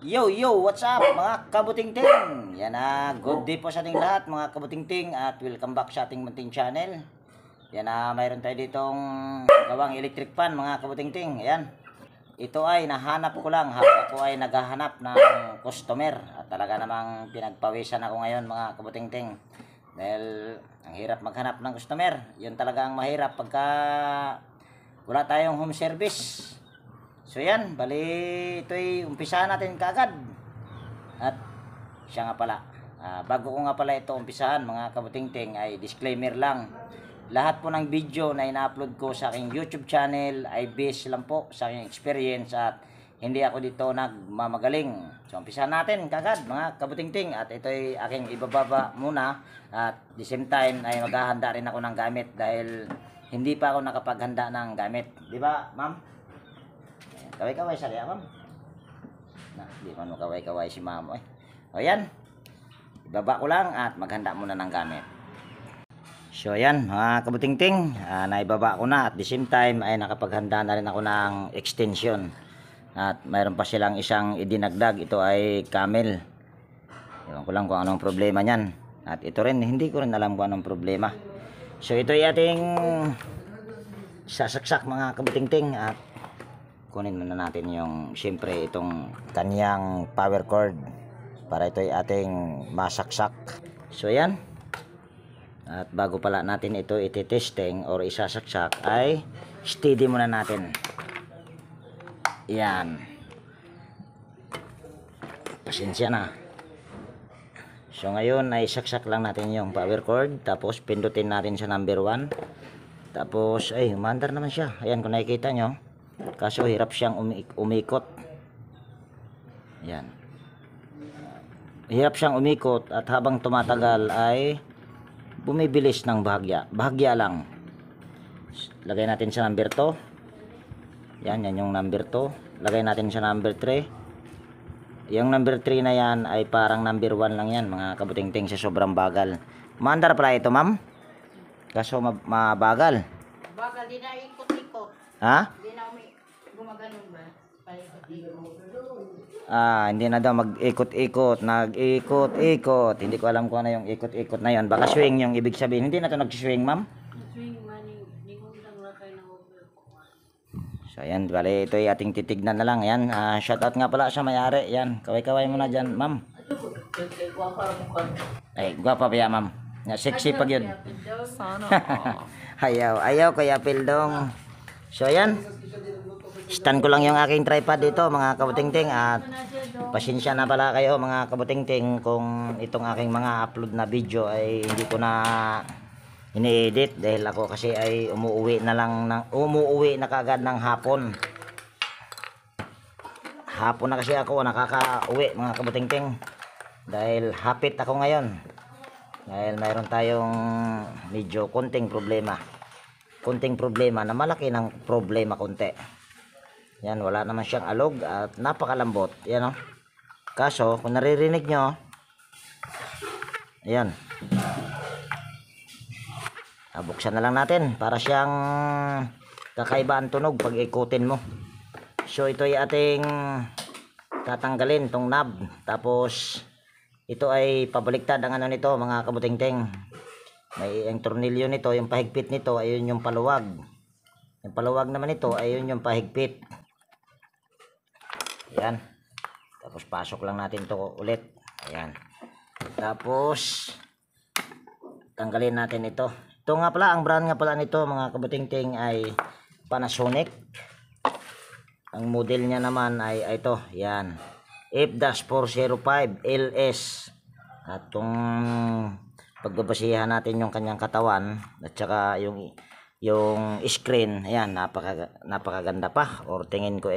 Yo, yo, what's up mga kabutingting? Yan na, good day po sa ating lahat mga kabutingting at welcome back sa ating munting channel. Yan na, mayroon tayo ditong gawang electric fan mga kabutingting. Ayan, ito ay nahanap ko lang habang ako ay naghahanap ng customer. At talaga namang pinagpawisan ako ngayon mga kabutingting. Dahil ang hirap maghanap ng customer. Yun talaga ang mahirap pagka wala tayong home service. So yan, bali ito'y umpisahan natin kaagad. At siya nga pala, bago ko nga pala ito umpisahan mga kabutingting ay disclaimer lang. Lahat po ng video na ina-upload ko sa aking YouTube channel ay based lang po sa aking experience at hindi ako dito nagmamagaling. So umpisahan natin kaagad mga kabutingting at ito'y aking ibababa muna at the same time ay maghahanda rin ako ng gamit dahil hindi pa ako nakapaghanda ng gamit. Di ba, ma'am? Kaway-kaway sa liya, ma'am. Di man mo kaway-kaway si ma'am. O yan. Ibaba ko lang at maghanda muna ng gamit. So yan, mga kabutingting. Naibaba ko na at the same time ay nakapaghanda na rin ako ng extension. At mayroon pa silang isang idinagdag. Ito ay camel. Ewan ko lang kung anong problema niyan. At ito rin, hindi ko rin alam kung anong problema. So ito ay ating sasaksak mga kabutingting at kunin muna natin yung siyempre itong kanyang power cord para ito ay ating masaksak. So yan, at bago pala natin ito ititesting or isasaksak ay steady muna natin. Yan, pasensya na. So ngayon ay saksak lang natin yung power cord, tapos pindutin natin sa number 1, tapos ay umandar naman siya. Ayan, kung nakikita nyo, kaso hirap siyang umikot. Yan, hirap siyang umikot at habang tumatagal ay bumibilis ng bahagya lang. Lagay natin sa number 2. Yan yung number 2. Lagay natin sa number 3. Yung number 3 na yan ay parang number 1 lang yan mga kabutingting sa sobrang bagal. Maandar pala ito, ma'am, kaso mabagal. Bagal din na ikot-ikot. Ha? Gumaganon ba? Hindi na daw mag-ikot-ikot, nag-ikot-ikot. Hindi ko alam kung ano yung ikot-ikot na yon. Baka swing yung ibig sabihin. Hindi na to nag-swing, ma'am. Swing man, so ayan, bali ito ay ating titignan na lang. Ayan, shoutout nga pala sa may-ari. Ayan, kaway-kaway muna dyan, ma'am. Ay, gwapa pa ya, ma'am. Sexy pag yun. Ayaw kaya Pildong. So ayan, stand ko lang yung aking tripod dito mga kabutingting at pasensya na pala kayo mga kabutingting kung itong aking mga upload na video ay hindi ko na ini-edit dahil ako kasi ay umuwi na kagad ng hapon na kasi ako nakaka-uwi mga kabutingting dahil hapit ako ngayon dahil mayroon tayong medyo konting problema na malaki ng problema konti. Yan, wala naman siyang alog at napakalambot. Yan, oh. Kaso kung naririnig nyo, ayan, buksan na lang natin para siyang kakaiba ang tunog pag ikutin mo. So ito ay ating tatanggalin tong knob, tapos ito ay pabaliktad ang ano nito mga kabutingting. May ang tornilyo nito, yung pahigpit nito ayun yung paluwag. Yung paluwag naman ito ayun yung pahigpit. Ayan. Tapos pasok lang natin to ulit. Ayan. Tapos tanggalin natin ito. Ito nga pala, ang brand nga pala nito mga kabutingting ay Panasonic. Ang model niya naman ay ito. Ayan. F-405 LS. At kung pagbabasihan natin yung kanyang katawan at saka yung screen, ayan, napakaganda pa, or tingin ko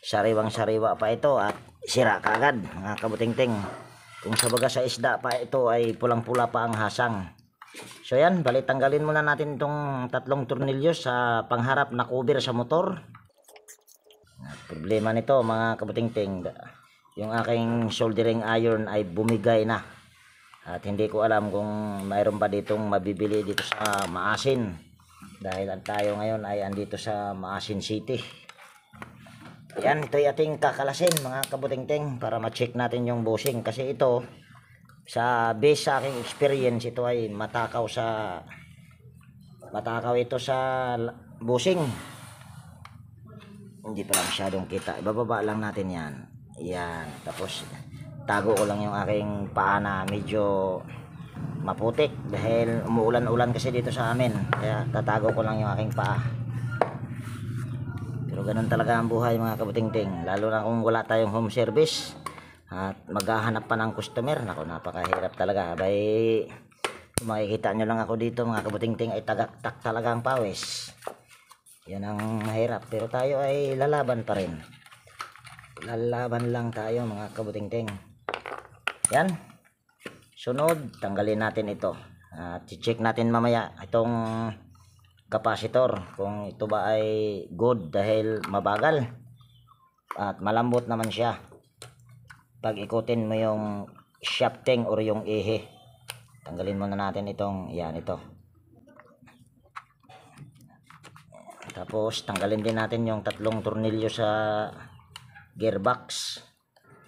sariwang sariwa pa ito at sira kaagad mga kabutingting. Kung sa baga sa isda pa ito ay pulang pula pa ang hasang. So yan, bali tanggalin muna natin itong tatlong tornilyo sa pangharap na cover sa motor. At problema nito mga kabutingting, yung aking soldering iron ay bumigay na. At hindi ko alam kung mayroon pa ditong mabibili dito sa Maasin. Dahil tayo ngayon ay andito sa Maasin City. Yan, ito yung ating kakalasin mga kabuting-ting para ma-check natin yung bushing. Kasi ito, sa base sa aking experience, ito ay matakaw ito sa bushing. Hindi pa lang masyadong kita. Ibababa lang natin yan. Yan. Tapos, tago ko lang yung aking paa na medyo maputik. Dahil umuulan-ulan kasi dito sa amin. Kaya tatago ko lang yung aking paa. Pero ganun talaga ang buhay mga kabuting-ting. Lalo na kung wala tayong home service. At maghahanap pa ng customer. Naku, napakahirap talaga. Abay, kung makikita nyo lang ako dito mga kabuting-ting ay tagaktak talaga ang pawis. Yan ang mahirap. Pero tayo ay lalaban pa rin. Lalaban lang tayo mga kabuting-ting. Yan. Sunod, tanggalin natin ito. At check natin mamaya itong capacitor. Kung ito ba ay good dahil mabagal. At malambot naman siya. Pag ikutin mo yung shafting or yung ehe. Tanggalin muna natin itong, yan ito. Tapos tanggalin din natin yung tatlong tornilyo sa gearbox.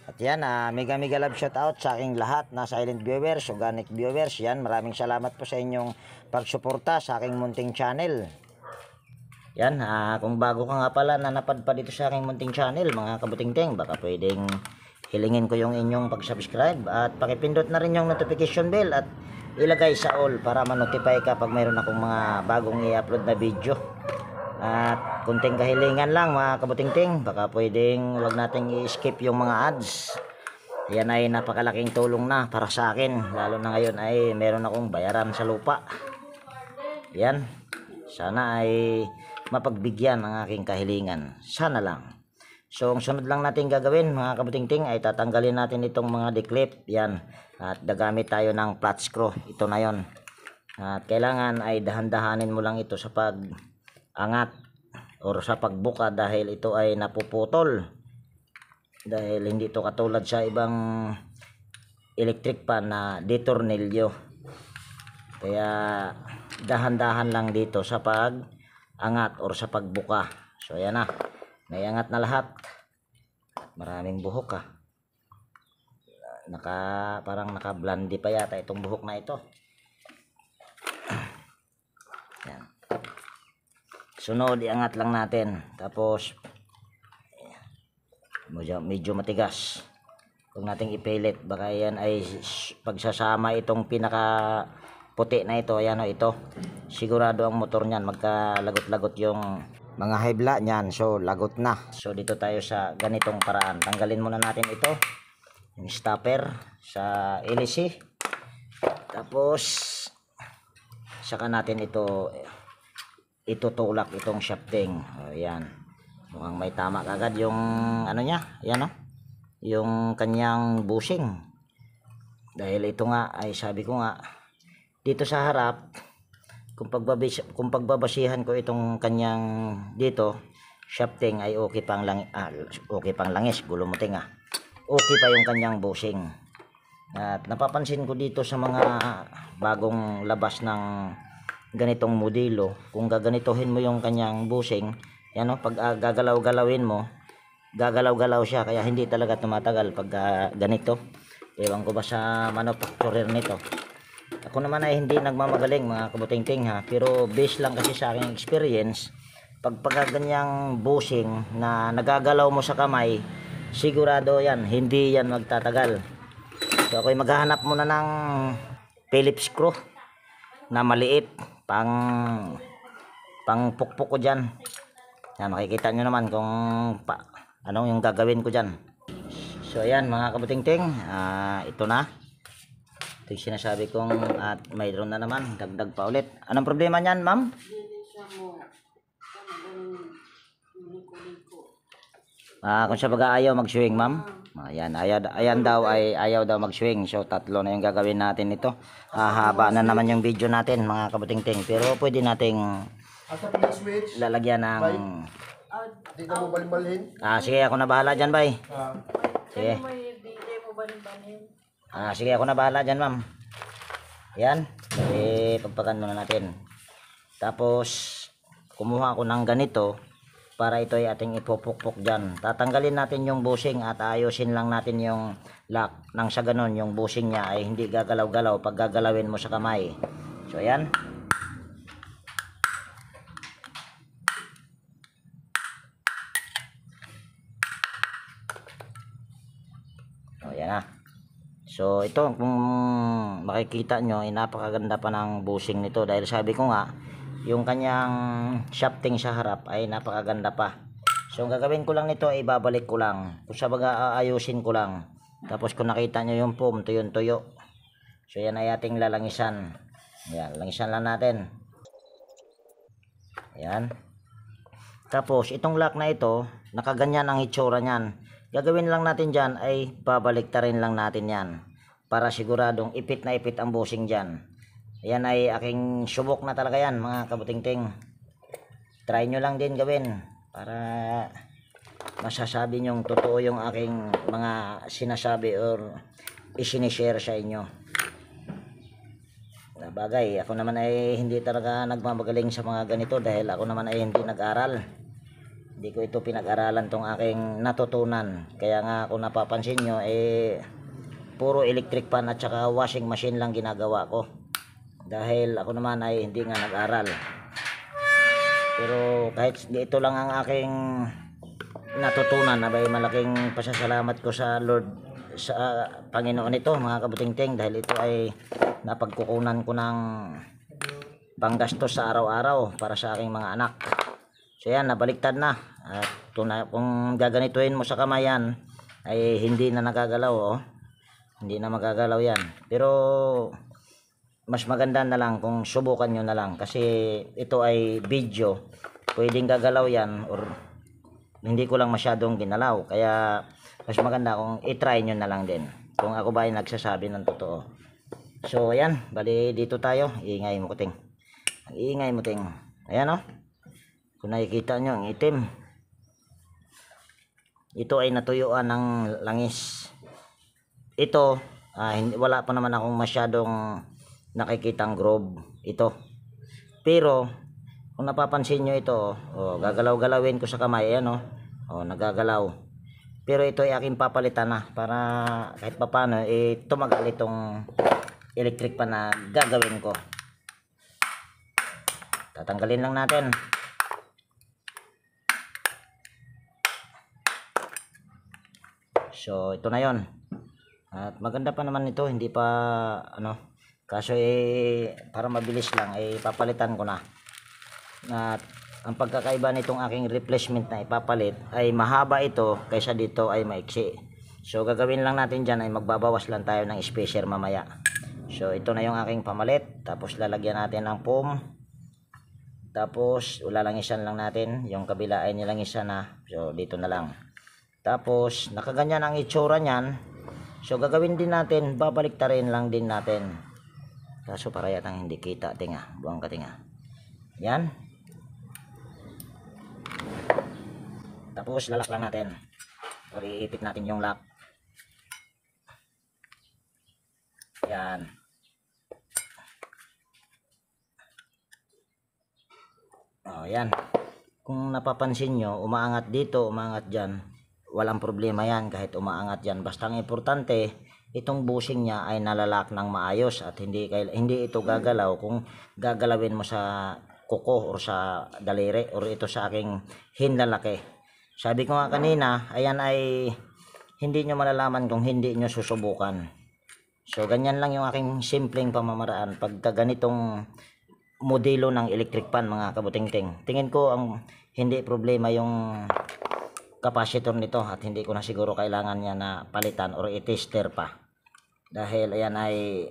At yan, mega love shout out sa aking lahat na silent viewers, organic viewers. Yan, maraming salamat po sa inyong pagsuporta sa aking munting channel. Yan, kung bago ka nga pala na napadpad dito sa aking munting channel mga kabuting-ting, baka pwedeng hilingin ko yung inyong pag-subscribe at pakipindot na rin yung notification bell at ilagay sa all para ma-notify ka pag mayroon akong mga bagong i-upload na video. At kunting kahilingan lang mga kabuting-ting, baka pwedeng wag nating i-skip yung mga ads. Yan ay napakalaking tulong na para sa akin, lalo na ngayon ay meron akong bayaran sa lupa. Yan, sana ay mapagbigyan ang aking kahilingan, sana lang. So ang sunod lang natin gagawin mga kabuting-ting ay tatanggalin natin itong mga declip. Yan, at gagamit tayo ng flat screw. Ito na yon. At kailangan ay dahan-dahanin mo lang ito sa pag angat or sa pagbuka dahil ito ay napuputol, dahil hindi ito katulad sa ibang electric pan na detornilyo. Kaya dahan-dahan lang dito sa pag angat or sa pagbuka. So ayan na, naiangat na lahat. Maraming buhok parang naka-blondie pa yata itong buhok na ito. Yan. Sunod, iangat lang natin. Tapos medyo matigas. Huwag nating ipilit. Baka yan ay pagsasama itong pinaka puti na ito. Ayan o, ito. Sigurado ang motor niyan magkalagot-lagot yung mga hibla niyan. So lagot na. So dito tayo sa ganitong paraan. Tanggalin muna natin ito. Yung stopper sa LC. Tapos saka natin ito itutulak itong shafting. Ayan. Mukhang may tama kagad yung ano niya. Ayan o. Yung kanyang bushing. Dahil ito nga ay sabi ko nga dito sa harap kung pagbabasihan ko itong kanyang dito shafting ay okay pang langis. Gulumuting okay pa yung kanyang bushing. At napapansin ko dito sa mga bagong labas ng ganitong modelo, kung gaganituhin mo yung kanyang bushing, yan o, pag gagalaw-galawin mo, gagalaw-galaw siya, kaya hindi talaga tumatagal pag ganito. Ewan ko ba sa manufacturer nito. Ako naman ay hindi nagmamagaling mga kabuting-ting pero base lang kasi sa aking experience, pag ganyang bushing na nagagalaw mo sa kamay, sigurado yan, hindi yan magtatagal. So ako'y maghahanap muna ng Phillips screw na maliit, pang pukpok ko dyan. Yan, makikita nyo naman kung anong yung gagawin ko dyan. So ayan mga kabuting-ting, ito na ito yung sinasabi kong at mayroon na naman, dagdag pa ulit. Anong problema nyan ma'am? Kung siya baga ayaw mag-swing ma'am, ayan daw ay ayaw daw mag-swing. So tatlo na yung gagawin natin ito. Haba na naman yung video natin mga kabuting-ting, pero pwede nating lalagyan ng Dito mo balin-balin. sige, ako na bahala dyan bay. Sige. Sige, ako na bahala dyan ma'am. Yan, pagpakan muna natin. Tapos kumuha ako ng ganito para ito ay ating ipupukpok dyan. Tatanggalin natin yung bushing at ayusin lang natin yung lock. Nang sa ganun yung bushing niya ay hindi gagalaw-galaw pag gagalawin mo sa kamay. So ayan. O yan na. So ito kung makikita nyo ay napakaganda pa ng bushing nito dahil sabi ko nga yung kanyang shafting sa harap ay napakaganda pa. So ang gagawin ko lang nito ay babalik ko lang. Kung sa baga aayusin ko lang. Tapos kung nakita nyo yung foam tuyo-tuyo. So yan ay ating lalangisan. Yan, langisan lang natin. Yan. Tapos itong lock na ito, nakaganyan ang itsura niyan. Gagawin lang natin dyan ay babaliktarin lang natin yan. Para siguradong ipit na ipit ang bushing dyan. Yan ay aking subok na talaga yan mga kabutingting. Try nyo lang din gawin. Para masasabi nyong totoo yung aking mga sinasabi or isinishare sa inyo. Bagay, ako naman ay hindi talaga nagmamagaling sa mga ganito dahil ako naman ay hindi nag-aral. Hindi ko ito pinag-aralan tong aking natutunan. Kaya nga kung napapansin nyo puro electric fan at saka washing machine lang ginagawa ko. Dahil ako naman ay hindi nga nag-aral. Pero kahit ito lang ang aking natutunan, abay malaking pasasalamat ko sa Lord, sa Panginoon ito mga kabutingting, dahil ito ay napagkukunan ko ng panggastos sa araw-araw para sa aking mga anak. So yan, nabaliktad na. At kung gaganituin mo sa kamay yan ay hindi na nagagalaw, oh. Hindi na magagalaw yan. Pero mas maganda na lang kung subukan nyo na lang kasi ito ay video. Pwedeng gagalaw yan or hindi ko lang masyadong ginalaw. Kaya mas maganda kung i-try nyo na lang din. Kung ako ba ay nagsasabi ng totoo. So ayan, bali dito tayo. Iingay mo kuting. Iingay mo ting. Ayan oh. Kung nakikita nyo ang itim. Ito ay natuyuan ng langis. Ito, wala pa naman akong masyadong nakikitang groove ito. Pero kung napapansin nyo ito, oh, gagalaw-galawin ko sa kamay, ayan oh, nagagalaw. Pero ito ay aking papalitan na para kahit papano tumagal itong electric pan na gagawin ko. Tatanggalin lang natin. So ito na yon. At maganda pa naman ito, hindi pa kaso para mabilis lang papalitan ko na. At ang pagkakaiba nitong aking replacement na ipapalit ay mahaba ito kaysa dito ay maiksi. So gagawin lang natin dyan ay magbabawas lang tayo ng spacer mamaya. So ito na yung aking pamalit. Tapos lalagyan natin ng foam. Tapos ulalangisan lang natin. Yung kabila ay nilangisan na. So dito na lang. Tapos nakaganyan ang itsura nyan. So gagawin din natin, babaliktarin lang din natin. Kaso para yatang hindi kita, tinga, buwang ka tinga. Yan. Tapos lalak lang natin. O iipit natin yung lock. Yan. O yan. Kung napapansin nyo, umaangat dito, umaangat dyan. Walang problema yan kahit umaangat yan. Basta ang importante, itong bushing niya ay nalalak ng maayos at hindi ito gagalaw kung gagalawin mo sa kuko or sa daliri or ito sa aking hinlalaki. Sabi ko nga kanina, ayan ay hindi nyo malalaman kung hindi nyo susubukan. So ganyan lang yung aking simpleng pamamaraan pagka ganitong modelo ng electric pan mga kabutingting. Tingin ko ang hindi problema yung capacitor nito at hindi ko na siguro kailangan niya na palitan or i-tester pa dahil ayan ay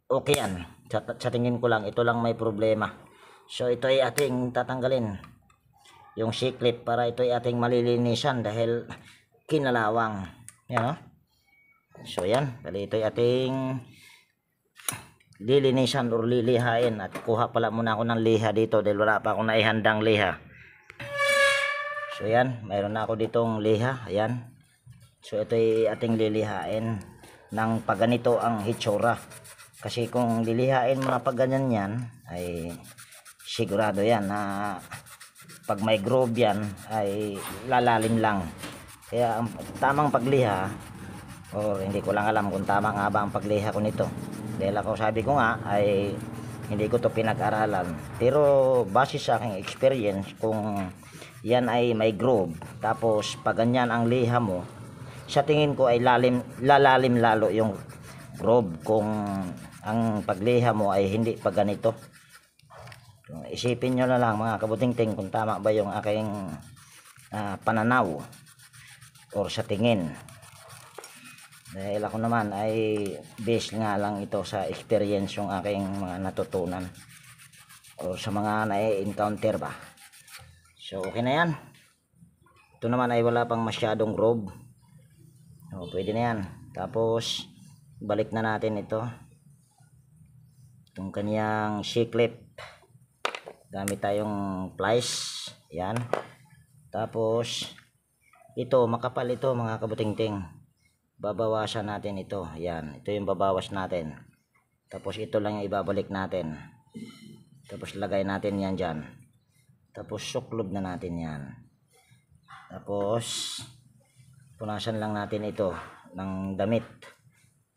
okay yan. Sa tingin ko lang ito lang may problema. So ito ay ating tatanggalin yung C-clip para ito ay ating malilinisan dahil kinalawang yan, so yan, dahil ito ay ating lilinisan or lilihain at kuha pala muna ako ng liha dito dahil wala pa akong naihandang liha. So yan, mayroon na ako ditong liha, ayan. So ito ay ating lilihain ng pagganito ang hitsura. Kasi kung lilihain mo na pag ganyan yan, ay sigurado yan na pag may groove yan ay lalalim lang. Kaya ang tamang pagliha, or hindi ko lang alam kung tama nga ba ang pagliha ko nito, dahil ako sabi ko nga ay hindi ko to pinag-aralan, pero base sa aking experience, kung yan ay may groove, tapos pag ganyan ang liha mo, sa tingin ko ay lalalim lalo yung groove kung ang pagliha mo ay hindi pa ganito. Isipin nyo na lang mga kabutingting kung tama ba yung aking pananaw or sa tingin, dahil ako naman ay based nga lang ito sa experience yung aking mga natutunan o sa mga na-encounter ba. So okay na yan. Ito naman ay wala pang masyadong groove, so pwede na yan. Tapos balik na natin itong kanyang C-clip. Gamit tayong plies, yan. Tapos ito makapal ito mga kabutingting, babawasan natin ito, yan. Ito yung babawas natin, tapos ito lang yung ibabalik natin, tapos lagay natin yan dyan, tapos suklob na natin yan, tapos punasan lang natin ito ng damit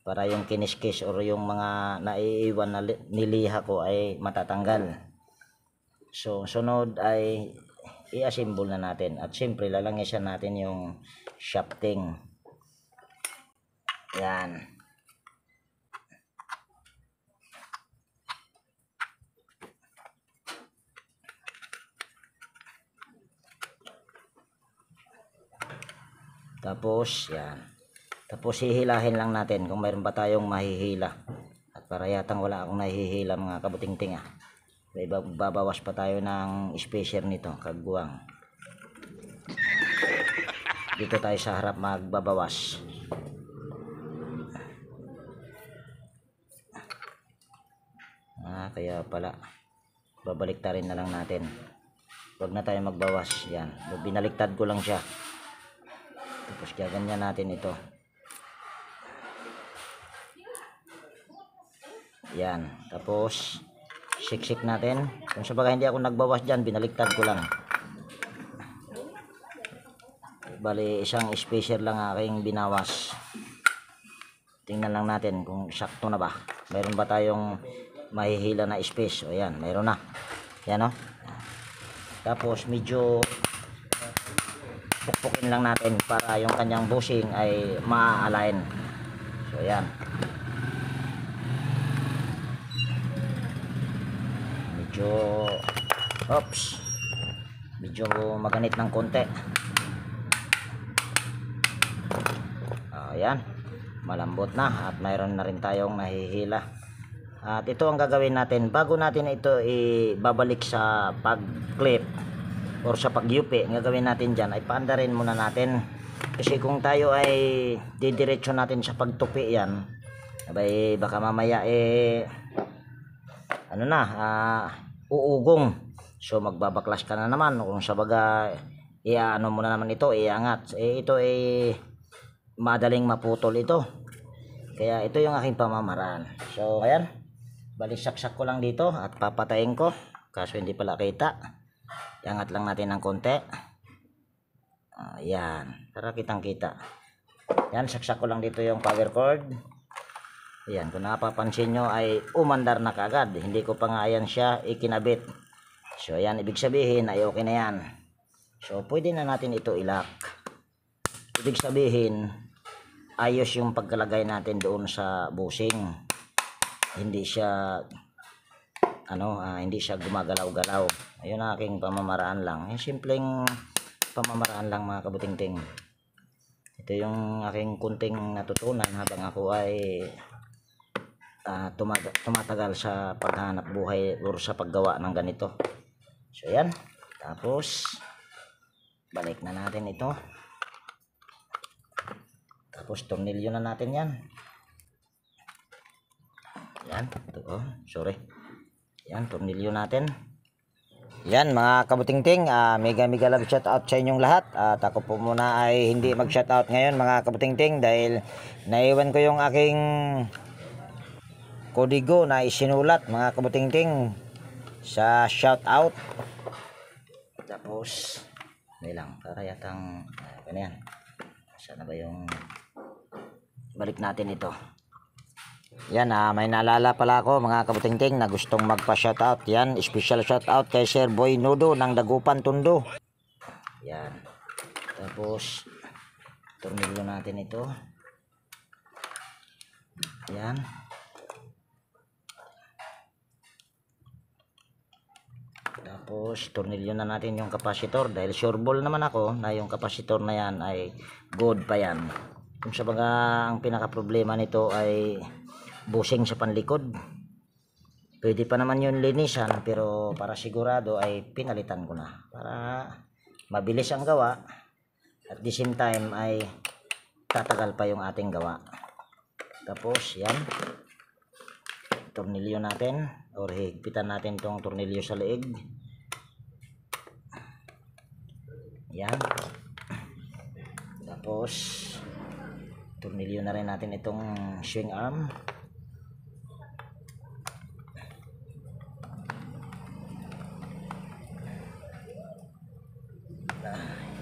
para yung kiniskis or yung mga naiiwan na niliha ko ay matatanggal. So sunod ay i-assemble na natin, at siyempre lalangisan natin yung shafting, yan. Tapos yan, tapos hihilahin lang natin kung mayroon pa tayong mahihila, at para yatang wala akong nahihila mga kabutingting. Babawas pa tayo ng spacer nito, kagbuwang. Dito tayo sa harap magbabawas. Kaya pala babaliktarin na lang natin, wag na tayo magbawas. Yan, binaliktad ko lang siya, tapos gaganyan natin ito. Yan, tapos siksik natin. Kung sa bagay hindi ako nagbawas dyan, binaliktad ko lang. Bali isang spacer lang aking binawas. Tingnan lang natin kung sakto na ba, mayroon ba tayong mahihila na space. O yan, mayroon na yan, o. Tapos medyo pukpukin lang natin para yung kanyang bushing ay ma-align. So yan, medyo maganit ng konti. Ayan, malambot na at mayroon na rin tayong nahihila. At ito ang gagawin natin bago natin ito ibabalik sa pag-clip or sa pag-yupi. Ang gagawin natin dyan ay paandarin muna natin, kasi kung tayo ay didiretso natin sa pagtupi yan, abay baka mamaya uugong. So magbabaklas ka na naman, kung sa baga ano mo na naman ito, iangat. Ito madaling maputol ito. Kaya ito yung aking pamamaraan. So ayan, balik saksak ko lang dito at papatayin ko, kaso hindi pala kita. Iangat lang natin ng konti. Ayan, para kitang kita. Yan, saksak ko lang dito yung power cord. Ayan, kung napapansin nyo ay umandar na kagad, hindi ko pa nga yan siya ikinabit. So ayan, ibig sabihin ay okay na yan. So pwede na natin ito ilock. Ibig sabihin ayos yung pagkalagay natin doon sa bushing. Hindi siya hindi siya gumagalaw-galaw. Ayun ang aking pamamaraan lang. Yung simpleng pamamaraan lang mga kabutingting. Ito yung aking kunting natutunan habang ako ay tumatagal sa paghanap buhay or sa paggawa ng ganito. So yan, tapos balik na natin ito. Tapos tornilyo na natin yan. Yan, ito, sorry. Yan, tornilyo natin. Yan mga kabutingting, mega love shout out sa inyong lahat. At ako po muna ay hindi mag shout out ngayon mga kabutingting, dahil naiwan ko yung aking kodigo na isinulat mga kabutingting sa shout out. Tapos Tapos hindi lang para yatang ganyan. Sana ba yung balik natin ito. Yan, may naalala pala ako mga kabutingting na gustong magpa-shoutout. Yan, special shoutout kay Sir Boy Nudo ng Dagupan, Tondo. Yan. Tapos tornilyo natin ito. Yan. Tapos tornilyo na natin yung kapasitor dahil sure ball naman ako na yung kapasitor na yan ay good pa yan. Kung sa mga ang pinaka problema nito ay busing sa panlikod. Pwede pa naman yun linisan pero para sigurado ay pinalitan ko na para mabilis ang gawa at the same time ay tatagal pa yung ating gawa. Tapos yan, tornilyo natin or higpitan natin tong tornilyo sa leeg. Yan. Tapos tornilyo na rin natin itong swing arm.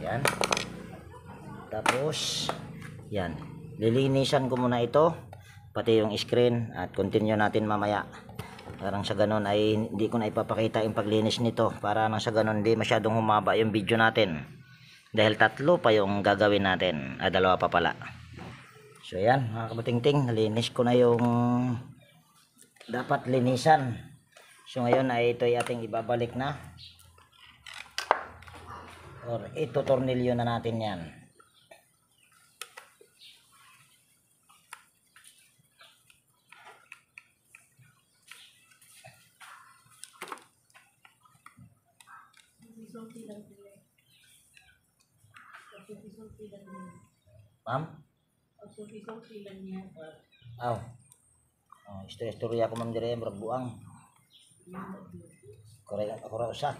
Yan. Tapos yan, lilinisan ko muna ito pati yung screen at continue natin mamaya. Parang sa ganun ay hindi ko na ipapakita yung paglinis nito para nang sa ganun hindi masyadong humaba yung video natin dahil 3 pa yung gagawin natin, 2 pa pala. So yan mga kabutingting, nalinis ko na yung dapat linisan. So ngayon ay ito ay ating ibabalik na or ito tornilyo na natin yan. Ma'am? Aw. Oh, istorya ko man dire murag buang. Kora usa.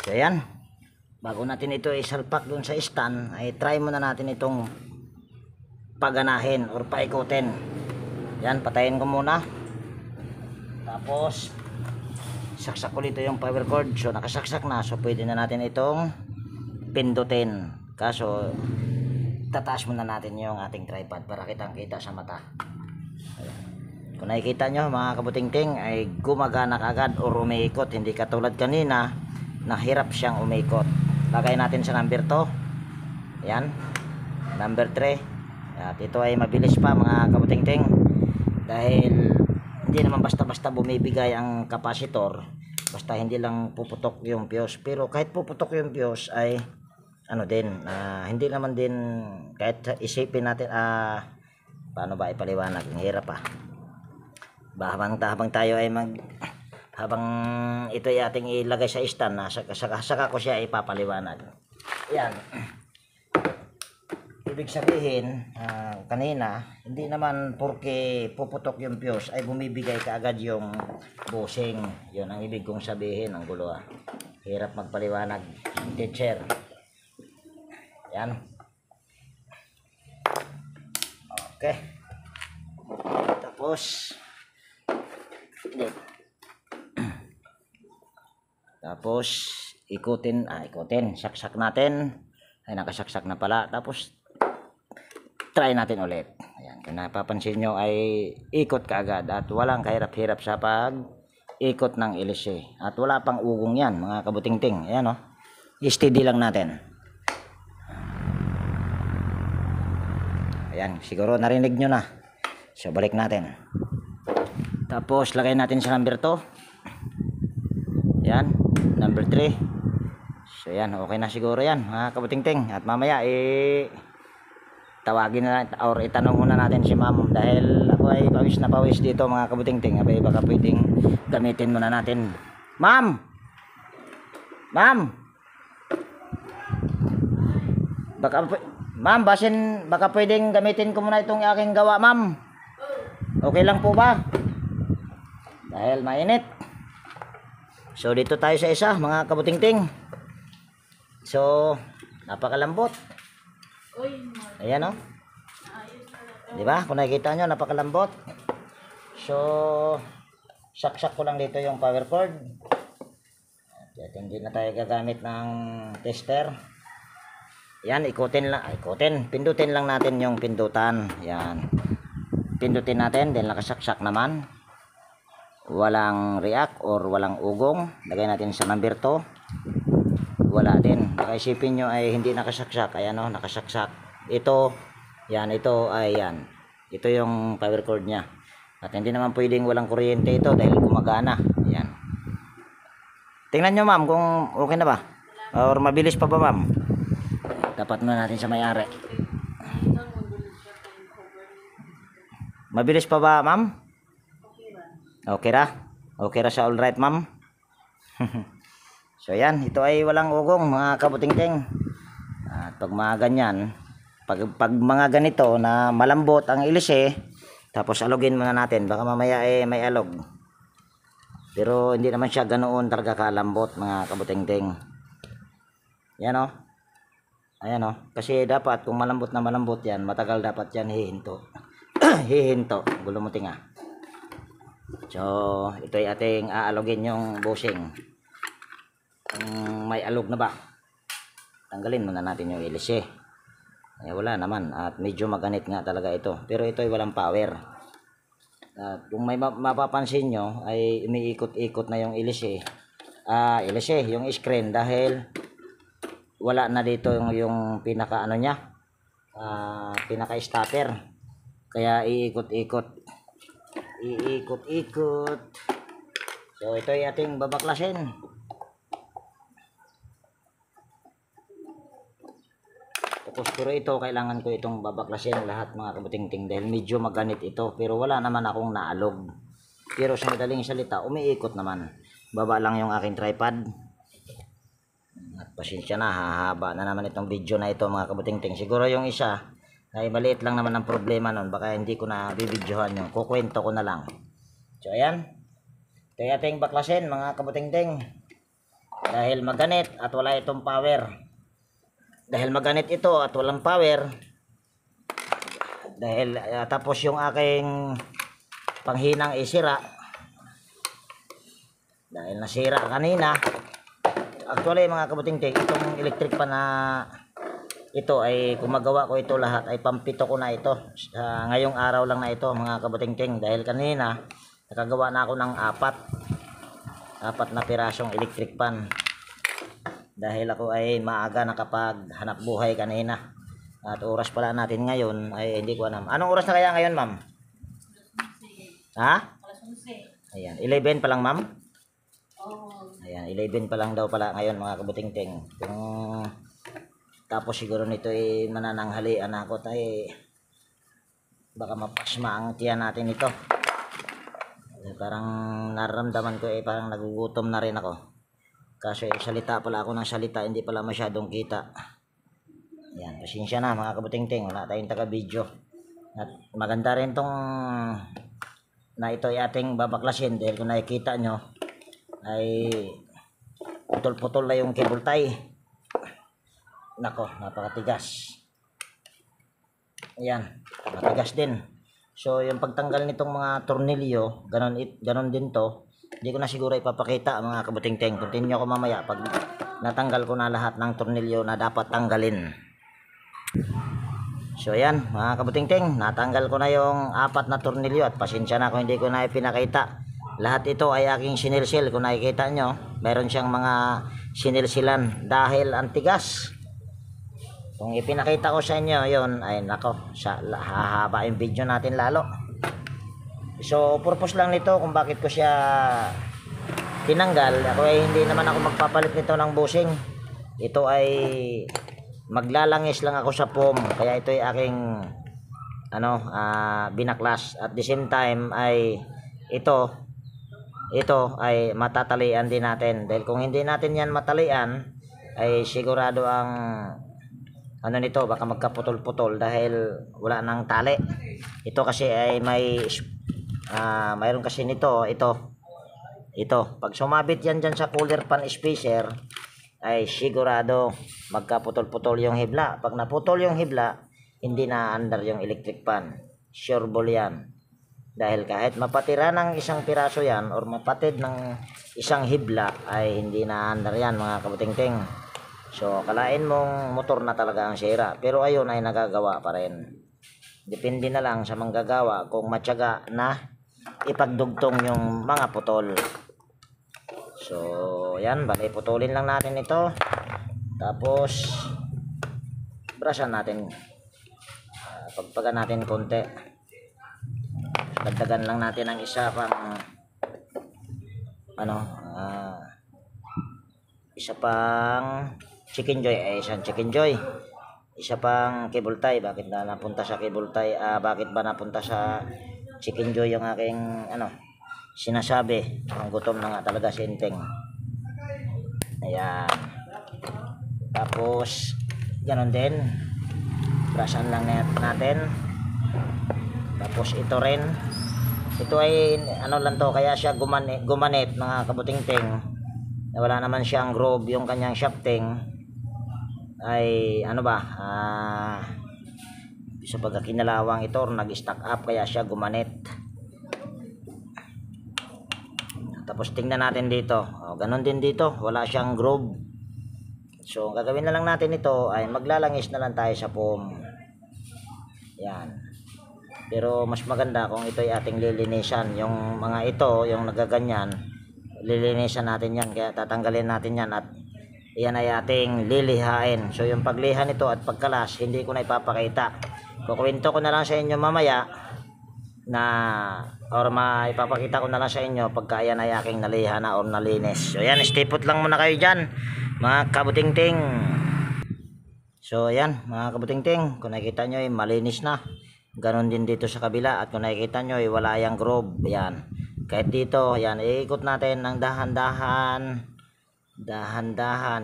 So ayan, bago natin ito isalpak dun sa stand ay try muna natin itong paganahin or paikutin. Yan, patayin ko muna. Tapos saksak ko dito yung power cord. So nakasaksak na, so pwede na natin itong pindutin. Kaso tataas muna natin yung ating tripod para kitang kita sa mata. Ayan. Kung nakikita nyo mga kabutingting ay gumagana agad or umiikot, hindi katulad kanina nahirap siyang umikot. Lagay natin sa number 2. Yan, number 3. At ito ay mabilis pa mga kabutingting dahil hindi naman basta-basta bumibigay ang kapasitor, basta hindi lang puputok yung fuse. Pero kahit puputok yung fuse ay ano din, hindi naman din, kahit isipin natin paano ba ipaliwanag, ang hirap pa habang tayo ay habang ito ay ating ilagay sa stand na saka ko siya ipapaliwanag. Yan, ibig sabihin kanina hindi naman porke puputok yung fuse ay bumibigay kaagad yung bushing. Yun ang ibig kong sabihin. Ang gulo hirap magpaliwanag, teacher. Yan, okay. Tapos tapos ikutin, saksak natin. Ay, nakasaksak na pala. Tapos try natin ulit. Ayan, kung napapansin nyo ay ikot kaagad at walang kahirap-hirap sa pag ikot ng ilise. At wala pang ugong yan mga kabutingting. Ayan o. Steady lang natin. Ayan, siguro narinig nyo na. So balik natin. Tapos lagay natin sa number 2. Ayan, number 3. So ayan, okay na siguro yan mga kabutingting. At mamaya tawagin na or itanong muna natin si ma'am dahil ako ay pawis na pawis dito mga kabutingting. Abay baka pwedeng gamitin muna natin. Ma'am! Ma'am, baka pwedeng gamitin ko muna itong aking gawa, ma'am. Okay lang po ba? Dahil mainit. So dito tayo sa isa mga kabutingting. So napakalambot. Ayan o. Diba? Kung nakikita nyo, napakalambot. So, saksak ko lang dito yung power cord. At hindi na tayo gagamit ng tester. Yan, pindutin lang natin yung pindutan. Yan. Pindutin natin, then nakasaksak naman. Walang react or walang ugong. Lagay natin sa number 2. Wala din. Baka isipin nyo ay hindi nakasaksak. Ayan o, nakasaksak. Ito, yan, ito ay yan. Ito yung power cord nya. At hindi naman pwedeng walang kuryente ito dahil gumagana. Ayan. Tingnan nyo ma'am kung okay na ba. Or mabilis pa ba ma'am. Dapat na natin sa may-ari. Mabilis pa ba ma'am? Okay ra? Okay ra siya, alright ma'am? So yan, ito ay walang ugong mga kabutingting. At pag mga ganyan, pag mga ganito na malambot ang ilise, tapos alugin muna natin, baka mamaya may alog. Pero hindi naman siya ganoon talaga kalambot mga kabutingting. Yan o. Ayan o. Kasi dapat kung malambot na malambot yan, matagal dapat yan hihinto. Hihinto. Gulo mo tinga. So ito ay ating aalugin yung bushing. Kung may alog na ba, tanggalin muna natin yung ilise. Ay wala naman at medyo maganit nga talaga ito, pero ito ay walang power. At kung may mapapansin nyo ay umiikot-ikot na yung ilise, yung screen dahil wala na dito yung pinaka ano nya, pinaka stopper, kaya iikot-ikot. So ito ay ating babaklasin. Pero ito kailangan ko itong babaklasin lahat mga kabutingting dahil medyo maganit ito, pero wala naman akong naalog. Pero sa madaling salita, umiikot naman. Baba lang yung aking tripod. At pasensya na, hahaba na naman itong video na ito mga kabutingting. Siguro yung isa ay maliit lang naman ang problema nun, baka hindi ko na bibidyohan yun, kukwento ko na lang. So ayan, ito yung ating baklasin mga kabutingting dahil maganit at wala itong power. Dahil maganit ito at walang power, dahil tapos yung aking panghinang isira dahil nasira kanina. Actually mga kabutingting, itong electric pan na ito ay kumagawa ko ito lahat ay pampito ko na ito ngayong araw lang na ito mga kabutingting, dahil kanina nakagawa na ako ng apat na pirasong electric pan. Dahil ako ay maaga nakapaghanap buhay kanina. At oras pala natin ngayon ay hindi ko alam. Anong oras na kaya ngayon, ma'am? Ha? Ayan, 11 pa lang, ma'am? Ayan, 11 pa lang daw pala ngayon mga kabutingting. Kung tapos siguro nito ay manananghalian ako tayo, baka mapasma ang tiyan natin ito. Parang nararamdaman ko parang nagugutom na rin ako. Kasi salita pala ako ng salita, hindi pala masyadong kita. Yan, pasensya na mga kabutingting, wala tayong taga-video. At maganda rin tong na ito ay ating babaklasin dahil kung nakikita nyo ay putol-putol na yung cable tie. Nako, napakatigas. Ayan, matigas din. So yung pagtanggal nitong mga tornilyo, ganon din to. Hindi ko na siguro ipapakita mga kabuting-ting. Continue ko mamaya pag natanggal ko na lahat ng tornilyo na dapat tanggalin. So ayan mga kabuting-ting, natanggal ko na yung 4 na tornilyo at pasensya na kung hindi ko na ipinakita. Lahat ito ay aking sinilsil. Kung nakikita nyo, mayroon siyang mga sinilsilan dahil antigas. Kung ipinakita ko sa inyo yon, ay nako, hahaba yung video natin lalo. So purpose lang nito kung bakit ko siya tinanggal. Ako ay hindi naman ako magpapalit nito ng bushing. Ito ay maglalangis lang ako sa foam, kaya ito ay aking binaklas. At the same time ay ito ay matatalian din natin, dahil kung hindi natin yan matalian ay sigurado ang nito baka magkaputol-putol dahil wala nang tali. Ito kasi ay mayroon kasi nito ito pag sumabit yan dyan sa cooler pan spacer ay sigurado magkaputol-putol yung hibla. Pag naputol yung hibla, hindi na under yung electric pan. Sure ball yan. Dahil kahit mapatira ng isang piraso yan or mapatid ng isang hibla ay hindi na under yan mga kabuting-ting. So kalain mong motor na talaga ang sira. Pero ayun ay nagagawa pa rin. Depende na lang sa manggagawa kung matyaga na ipagdugtong yung mga putol. So yan, bali putulin lang natin ito. Tapos brasan natin, pagpagan natin konti. Dagdagan lang natin ang isa pang isa pang chicken joy, isang chicken joy, isa pang cable tie. Bakit ba napunta sa chicken joy yung aking sinasabi? Ang gutom na nga talaga si Inteng. Ayan. Tapos ganon din, brasan lang natin. Tapos ito rin, ito ay lang to, kaya siya gumanit mga kabuting-ting. Wala naman siyang groove yung kanyang shafting ay sa pagkakinalawang ito nag-stack up, kaya siya gumanit. Tapos tingnan natin dito, ganon din dito, wala siyang groove. So gagawin na lang natin ito ay maglalangis na lang tayo sa foam. Yan. Pero mas maganda kung ito ay ating lilinisan. Yung mga ito, yung nagaganyan, lilinisan natin yan, kaya tatanggalin natin yan at yan ay ating lilihain. So yung pagliha nito at pagkalas, hindi ko na ipapakita. Kukwento ko na lang sa inyo mamaya or maipapakita ko na lang sa inyo pagka yan ay aking naliha na or nalinis. So yan, stay put lang muna kayo dyan mga kabuting-ting. So yan mga kabuting-ting, kung nakikita nyo ay malinis na. Ganon din dito sa kabila, at kung nakikita nyo ay wala yung groove. Yan, kahit dito, yan, iikot natin ng dahan-dahan.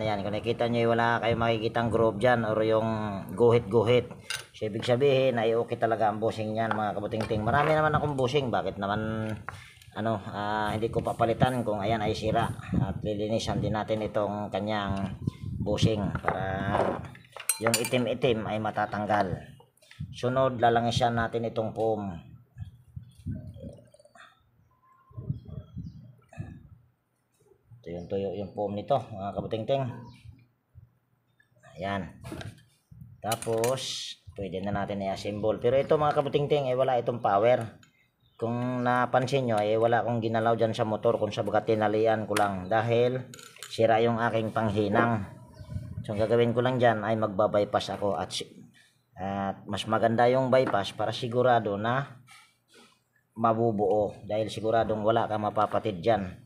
Yan, kung nakikita nyo ay wala kayong makikitang groove dyan or yung guhit-guhit. So ibig sabihin ay okay talaga ang bushing yan mga kabuting-ting. Marami naman akong bushing, bakit naman hindi ko papalitan kung ayan ay sira. At lilinisan din natin itong kanyang bushing para yung itim-itim ay matatanggal. Sunod, lalangisan natin itong foam. Tuyo yung foam nito mga kabuting-ting. Ayan. Tapos pwede na natin i-assemble. Pero ito mga kabuting-ting ay wala itong power. Kung napansin nyo ay wala akong ginalaw dyan sa motor, kung sa baga tinalian ko lang dahil sira yung aking panghinang. So ang gagawin ko lang dyan ay magbabypass ako at mas maganda yung bypass para sigurado na mabubuo, dahil siguradong wala kang mapapatid dyan.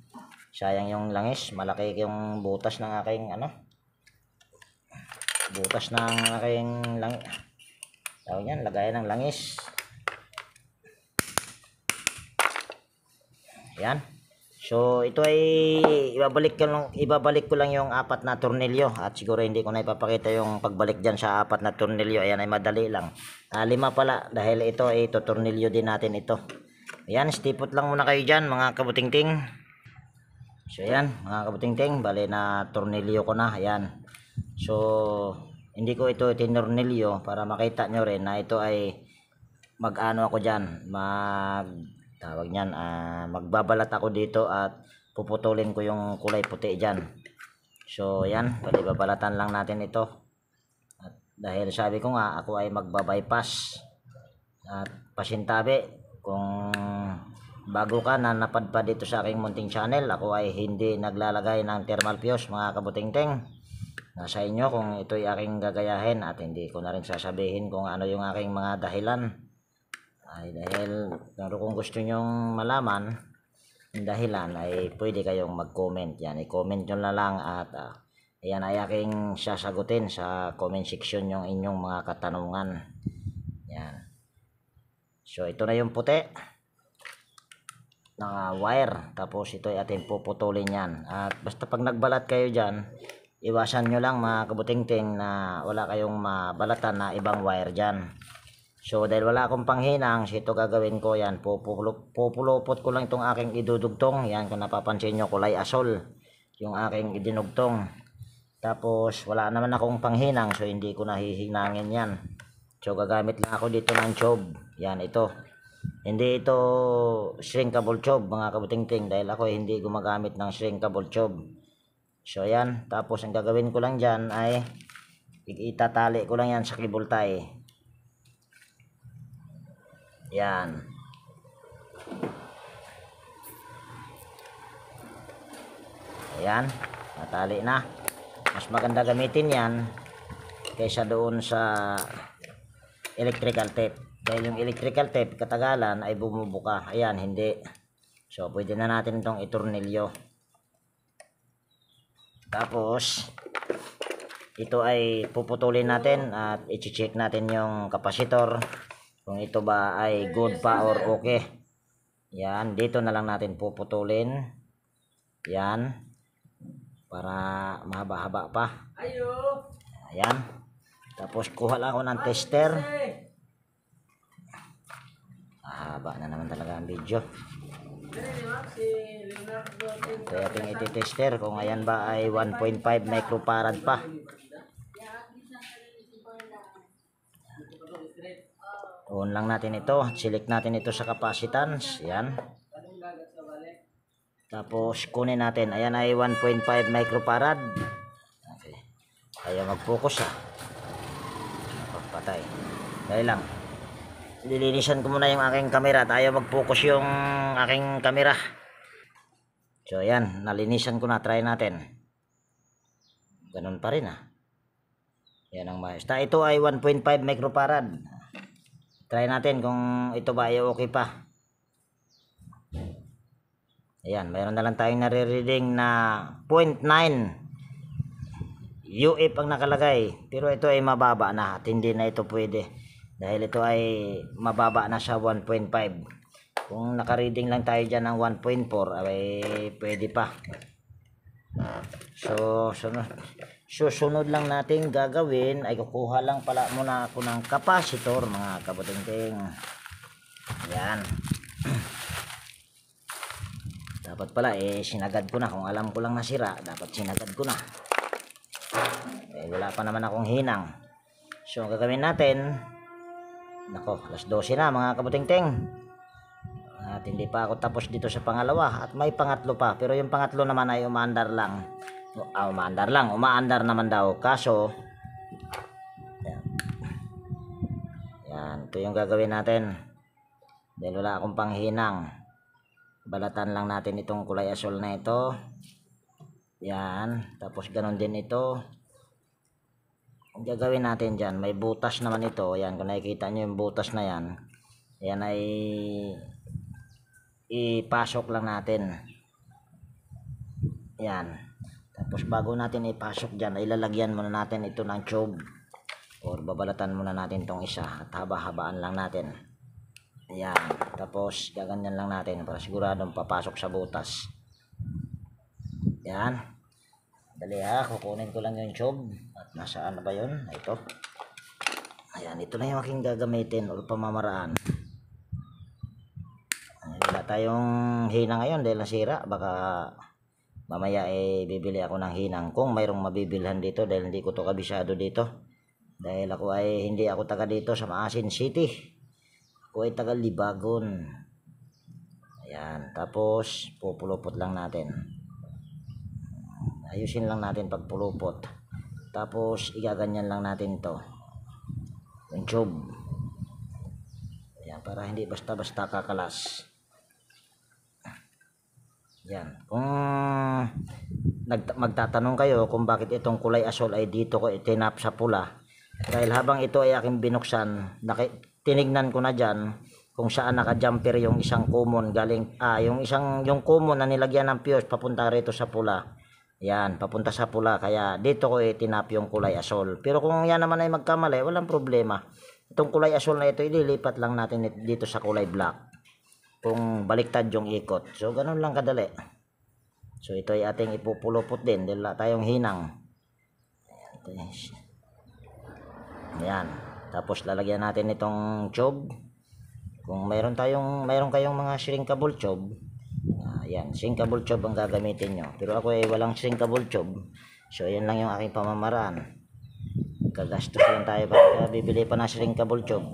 Sayang yung langis, malaki yung butas ng aking lagayan ng langis. Yan. So ito ay ibabalik ko lang yung 4 na tornilyo, at siguro hindi ko na ipapakita yung pagbalik dyan sa 4 na tornilyo. Ayan ay madali lang. 5 pala, dahil ito ay tornilyo din natin ito. Ayan, stipot lang muna kayo dyan mga kabuting-ting. So ayan mga kabuting-ting, bali na tornilyo ko na. Ayan. So hindi ko ito tinornilyo para makita nyo rin na ito ay mag-ano ako diyan, tawag niyan, magbabalat ako dito at puputulin ko yung kulay puti diyan. So yan, bali babalatan lang natin ito. At dahil sabi ko nga ako ay magba-bypass at pasintabi, kung bago ka na napadpad dito sa aking munting channel, ako ay hindi naglalagay ng thermal fuse mga kabutingting. Nasa inyo kung ito'y aking gagayahin at hindi ko na rin sasabihin kung ano yung aking mga dahilan. Ay dahil pero kung gusto nyong malaman yung dahilan ay pwede kayong mag-comment yan. I-comment nyo na lang at ayan ay aking sasagutin sa comment section yung inyong mga katanungan. Yan. So ito na yung puti na wire. Tapos ito ay ating puputulin yan. At basta pag nagbalat kayo dyan, iwasan nyo lang mga kabutingting na wala kayong mabalatan na ibang wire dyan. So dahil wala akong panghinang, so ito gagawin ko yan, pupulupot ko lang itong aking idudugtong. Yan, kung napapansin nyo, kulay asol yung aking idinugtong. Tapos wala naman akong panghinang, so hindi ko nahihinangin yan. So gagamit lang ako dito ng tube. Yan, ito. Hindi ito shrinkable tube mga kabutingting, dahil ako hindi gumagamit ng shrinkable tube. So yan, tapos ang gagawin ko lang dyan ay itatali ko lang yan sa cable tie. Yan. Ayan, natali na. Mas maganda gamitin yan kaysa doon sa electrical tape. Dahil yung electrical tape katagalan ay bumubuka. Ayan, hindi. So pwede na natin itong itornilyo. Tapos ito ay puputulin natin at i-check natin yung kapasitor kung ito ba ay good pa or okay. Yan, dito na lang natin puputulin. Yan, para mahaba-haba pa. Ayan. Tapos kuha lang ako ng tester. Haba na naman talaga ang video. Ito ating iti-tester kung ayan ba ay 1.5 microfarad pa. On lang natin ito. Select natin ito sa capacitance. Yan. Tapos kunin natin. Ayan ay 1.5 microfarad. Okay. Ayaw mag-focus Patay. Dahil lang. Lilinisan ko muna yung aking camera. Ayaw mag-focus yung aking camera. So ayan. Nalinisan ko na. Try natin. Ganun pa rin Yan ang maayos. Ito ay 1.5 microfarad. Try natin kung ito ba ay okay pa. Ayan, mayroon na lang tayong nare-reading na 0.9 UF ang nakalagay. Pero ito ay mababa na at hindi na ito pwede. Dahil ito ay mababa na sa 1.5. Kung naka-reading lang tayo dyan ng 1.4 ay pwede pa. So, susunod lang natin gagawin ay kukuha lang pala muna ako ng capacitor mga kabutingting. Yan. Dapat pala sinagad ko na. Kung alam ko lang nasira, dapat sinagad ko na. Wala pa naman akong hinang. So ang gagawin natin, nako, alas 12 na mga kabutingting. At hindi pa ako tapos dito sa pangalawa at may pangatlo pa, pero yung pangatlo naman ay umaandar lang. Umaandar naman daw. Kaso yan, ito yung gagawin natin. Dahil wala akong panghinang, balatan lang natin itong kulay asol na ito. Yan, tapos ganon din ito. Ang gagawin natin dyan, may butas naman ito. Yan, kung nakikita nyo yung butas na yan, yan ay ipasok lang natin. Yan. Tapos bago natin ipasok dyan, ilalagyan muna natin ito ng tube. Or babalatan muna natin itong isa at haba-habaan lang natin. Yan. Tapos gaganyan lang natin para siguradong papasok sa butas. Yan. Dali kukunin ko lang yung tube. At nasaan na ba yun? Ito. Ayan, ito na yung aking gagamitin o pamamaraan. Wala tayong hina ngayon dahil nasira. Baka mamaya bibili ako ng hinang kung mayroong mabibilhan dito dahil hindi ko to kabisado dito. Dahil ako ay hindi ako taga dito sa Maasin City. Ako ay taga Libagon. Ayan, tapos pupulupot lang natin. Ayusin lang natin pagpulupot. Tapos igaganyan lang natin to. Yung tube. Ayan, para hindi basta-basta kakalas. Yan. Kung magtatanong kayo kung bakit itong kulay asol ay dito ko itinap sa pula, dahil habang ito ay aking binuksan, tinignan ko na dyan kung saan naka-jumper yung isang common galing, yung common na nilagyan ng fuse papunta rito sa pula. Yan, papunta sa pula, kaya dito ko itinap yung kulay asol. Pero kung yan naman ay magkamali, walang problema. Itong kulay asol na ito, ililipat lang natin dito sa kulay black kung baliktad yung ikot. So ganun lang kadali. So ito ay ating ipupulupot din dahil tayong hinang. Ayan. Tapos lalagyan natin itong tube. Kung mayroon kayong mga shrinkable tube, ayan, shrinkable tube ang gagamitin nyo. Pero ako ay walang shrinkable tube. So ayan lang yung aking pamamaraan. Kagastos lang tayo pag bibili pa ng shrinkable tube.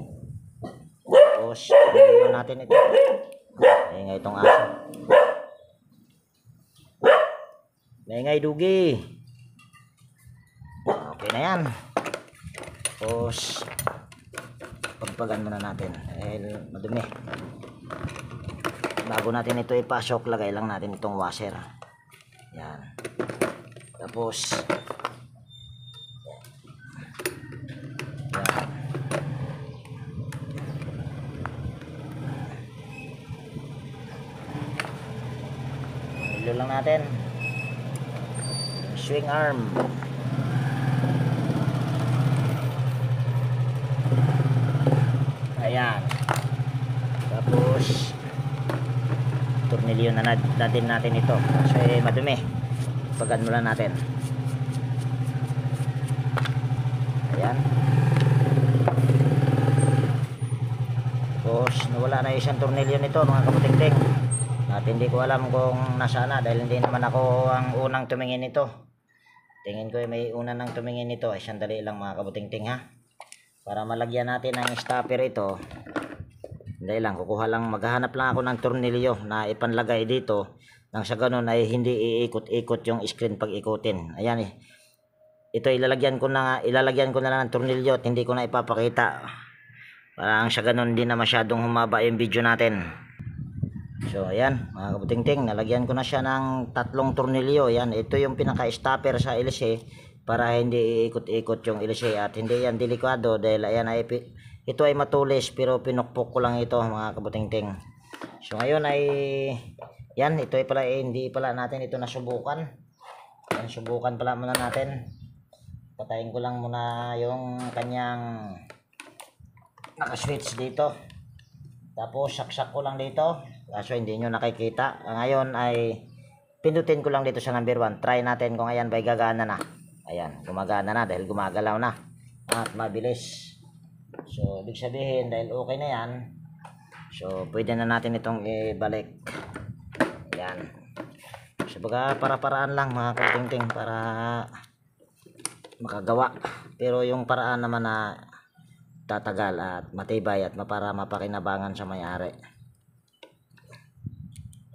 Tapos lalagyan natin ito. Maingay itong aso. Maingay dugi. Okay na yan. Tapos pagpagan muna natin dahil madumi. Bago natin ito ipasok, lagay lang natin itong washer. Yan. Tapos yan. Ilo lang natin. Swing arm. Ayan. Tapos tornilyo na natin ito kasi madumi. Pagan muna natin. Ayan. Tapos nawala na isang tornilyo nito mga kabuting-ting. At hindi ko alam kung nasaan na dahil hindi naman ako ang unang tumingin nito. Tingin ko may una nang tumingin nito. Ay sandali lang mga kabuting-ting ha. Para malagyan natin ang stopper ito. Hindi lang, maghahanap lang ako ng tornilyo na ipanlagay dito. Nang sa ganun ay hindi iikot-ikot yung screen pag ikutin. Ayan eh. Ito ilalagyan ko na lang ng tornilyo at hindi ko na ipapakita. Parang sa ganun din na masyadong humaba yung video natin. So ayan mga kabuting-ting, nalagyan ko na siya ng 3 tornilyo. Ayan, ito yung pinaka-stopper sa LC para hindi iikot-ikot yung LC at hindi yan delikado dahil ayan ito ay matulis pero pinukpok ko lang ito mga kabuting-ting. So ngayon ay yan, ito ay pala hindi pala natin ito nasubukan. Yan, subukan pala muna natin. Patayin ko lang muna yung kanyang naka-switch dito. Tapos saksak ko lang dito. Kaso hindi nyo nakikita. Ngayon ay pindutin ko lang dito sa number 1. Try natin kung ayan ba'y gagana na. Ayan, gumagana na dahil gumagalaw na. At mabilis. So, ibig sabihin dahil okay na yan. So, pwede na natin itong ibalik. Ayan. So, baga para-paraan lang mga katingting para makagawa. Pero yung paraan naman na tatagal at matibay at para mapakinabangan sa may-ari.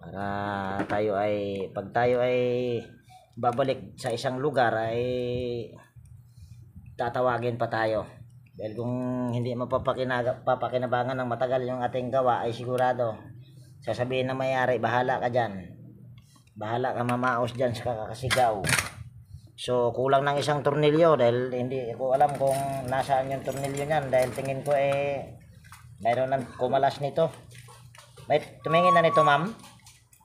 Para tayo ay pag tayo ay babalik sa isang lugar ay tatawagin pa tayo. Dahil kung hindi mapapakinabangan ng matagal yung ating gawa ay sigurado sasabihin na may-ari, bahala ka dyan. Bahala ka mamaos dyan sa kakasigaw. So kulang ng isang tornilyo dahil hindi ko alam kung nasaan yung tornilyo niyan dahil tingin ko mayroon ng kumalas nito. May tumingin na nito ma'am?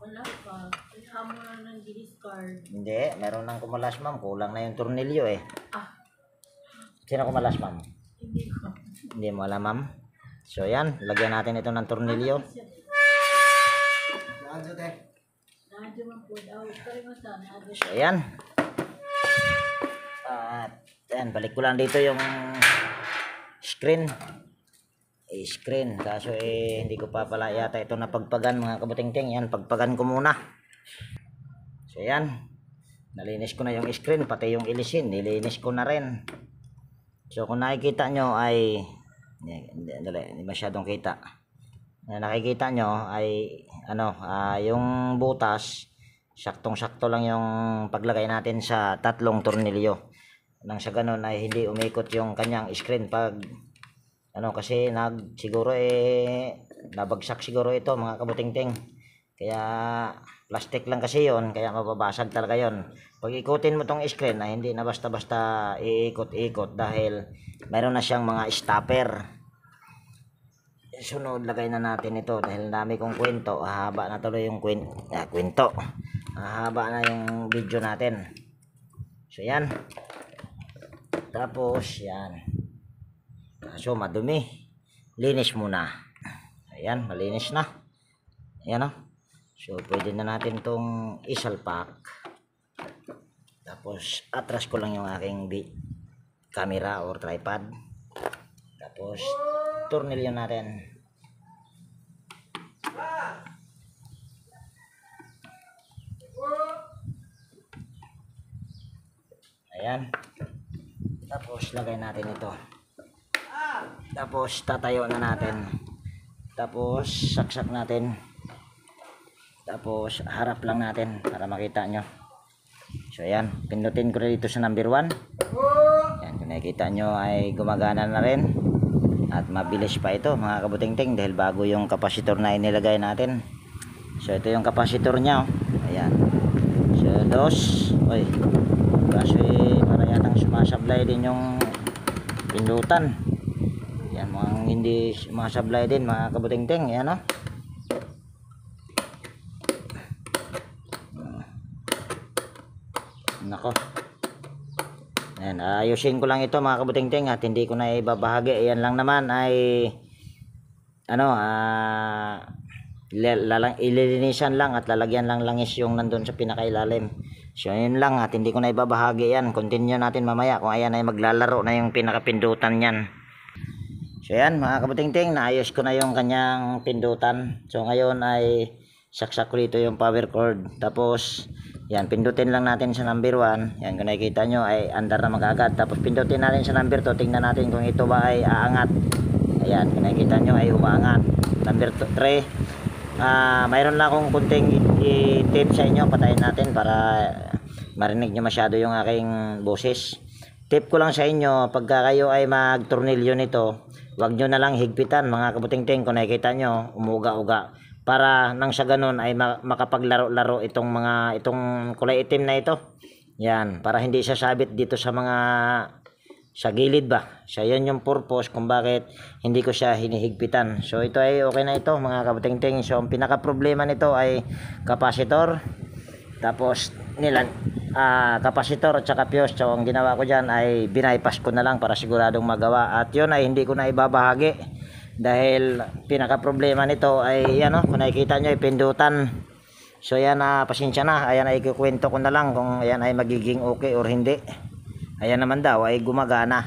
Wala pa. Kaya mo na ng discard. Hindi, meron ng kumalas ma'am. Kulang na yung tornilyo Ah. Sino kumalas ma'am? Hindi ko. Hindi mo alam ma'am. So yan, lagyan natin ito ng tornilyo. Nadyo man po daw. Kalimatan. So yan. At yan, balik ko lang dito yung screen. Screen. Kaso hindi ko pa pala yata ito napagpagan mga kabuting-ting. Yan, pagpagan ko muna. So yan. Nalinis ko na yung screen, pati yung ilisin. Nilinis ko na rin. So kung nakikita nyo ay hindi masyadong kita. nakikita nyo ay ano, yung butas saktong-sakto lang yung paglagay natin sa tatlong tornilyo. Nang sa ganun ay hindi umikot yung kanyang screen pag ano, kasi siguro nabagsak siguro ito mga kabuting-ting. Kaya plastic lang kasi yon, kaya mababasag talaga yon. Pag ikutin mo tong screen na hindi na basta-basta iikot-ikot dahil mayroon na siyang mga stopper. Sunod, lagay na natin ito dahil dami kong kwento. Haba na tuloy yung kwento. Haba na yung video natin. So yan. Tapos yan. So madumi. Linis muna. Ayan, malinis na. Ayan o. So pwede na natin tong isalpak. Tapos atras ko lang yung aking camera or tripod. Tapos tornilyo natin. Ayan. Tapos lagay natin ito. Tapos tatayo na natin. Tapos saksak natin. Tapos harap lang natin para makita nyo. So ayan, pindutin ko dito sa number 1. Ayan, kung nakikita nyo ay gumagana na rin. At mabilis pa ito mga kabuting-ting dahil bago yung kapasitor na inilagay natin. So ito yung kapasitor nya. Ayan. So dos. Oy. Kaso para yatang sumasablay din yung pindutan. Yan, mga hindi sumasablay din mga kabuting-ting. Ayan o. Nako. Ayan, ayusin ko lang ito mga kabuting-ting at hindi ko na ibabahagi. Ayan lang naman ay ano, ililinisan lang at lalagyan lang langis yung nandun sa pinakailalim. So yun lang at hindi ko na ibabahagi yan. Continue natin mamaya kung ayan ay maglalaro na yung pinakapindutan yan. So yan mga kabuting-ting, naayos ko na yung kanyang pindutan. So ngayon ay saksak ko dito yung power cord. Tapos yan, pindutin lang natin sa number 1. Yan, kung nakikita nyo ay andar na magagad. Tapos pindutin natin sa number 2. Tingnan natin kung ito ba ay aangat. Ayan, kung nakikita nyo ay umaangat. Number 3. Mayroon lang akong kunting i-tape sa inyo. Patayin natin para marinig nyo masyado yung aking boses. Tip ko lang sa inyo, pagka kayo ay magtornilyo nito, wag nyo na lang higpitan mga kabuting-ting. Kung nakikita nyo, umuga-uga. Para nang sa ganun ay makapaglaro-laro itong kulay itim na ito. Yan, para hindi sasabit dito sa gilid ba. So yan yung purpose kung bakit hindi ko siya hinihigpitan. So ito ay okay na ito mga kabuting-ting. So ang pinaka problema nito ay kapasitor. Tapos kapasitor at saka fuse. So ang ginawa ko dyan ay binaypass ko na lang para siguradong magawa. At yun ay hindi ko na ibabahagi. Dahil pinaka problema nito ay yan o, kung nakikita nyo ay pindutan. So yan, pasensya na. Ayan ay ikukwento ko na lang kung ayan ay magiging okay or hindi. Ayan naman daw ay gumagana.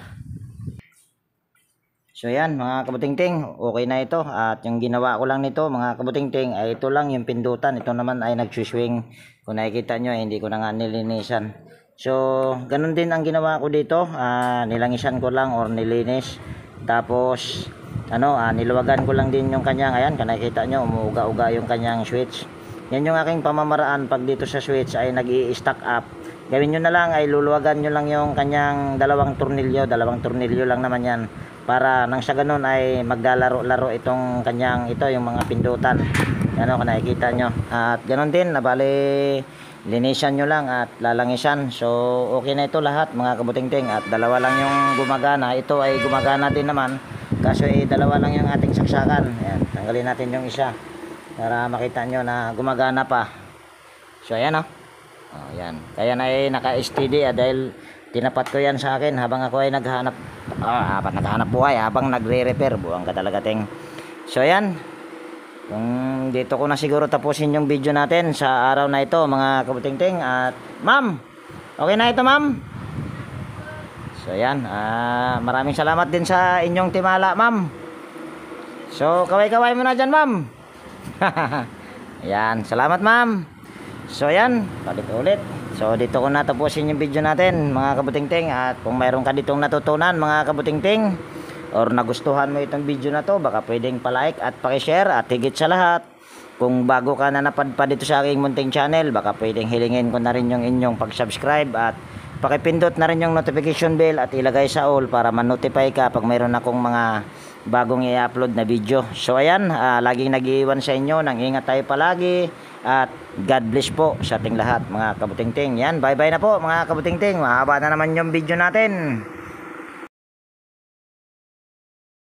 So yan mga kabuting-ting, okay na ito. At yung ginawa ko lang nito mga kabuting-ting ay ito lang yung pindutan. Ito naman ay nagsuswing. Kung nakikita nyo ay hindi ko na nga nilinisan. So ganun din ang ginawa ko dito. Nilangisan ko lang or nilinis. Tapos niluwagan ko lang din yung kanyang, ayan, kung nakikita nyo umuuga-uga yung kanyang switch. Yan yung aking pamamaraan pag dito sa switch ay nag-i-stack up. Gawin nyo na lang ay luluwagan nyo lang yung kanyang dalawang tornilyo lang naman yan, para nang sa ganun ay maglalaro-laro itong kanyang yung mga pindutan. Yan o, kung nakikita nyo. At ganun din, nabali linisan nyo lang at lalangisan. So okay na ito lahat mga kabuting-ting. At dalawa lang yung gumagana. Ito ay gumagana din naman. Kaso dalawa lang yung ating saksakan. Ayan, tanggalin natin yung isa para makita nyo na gumagana pa. So ayan o. Ayan. Kaya na naka-steady dahil tinapat ko yan sa akin habang ako ay naghahanap buhay, habang nagre-repair. Buwang ka talaga, ting. So ayan. Kung dito ko na siguro tapusin yung video natin sa araw na ito mga kabuting-ting. At ma'am, okay na ito ma'am. So yan, maraming salamat din sa inyong timala ma'am. So kaway-kaway mo na dyan ma'am. Ayan, salamat ma'am. So yan, ulit-ulit. So dito ko natapusin yung video natin mga kabuting-ting. At kung mayroon ka ditong natutunan mga kabuting-ting, or nagustuhan mo itong video na to, baka pwedeng palike at pakishare. At higit sa lahat, kung bago ka na napadpad dito sa aking munting channel, baka pwedeng hilingin ko na rin yung inyong pag-subscribe at pakipindot na rin yung notification bell at ilagay sa all para ma-notify ka pag mayroon akong mga bagong i-upload na video. So ayan, laging nag-iiwan sa inyo ng ingat tayo palagi at God bless po sa ating lahat mga kabutingting. Yan, bye bye na po mga kabutingting. Mahaba na naman yung video natin.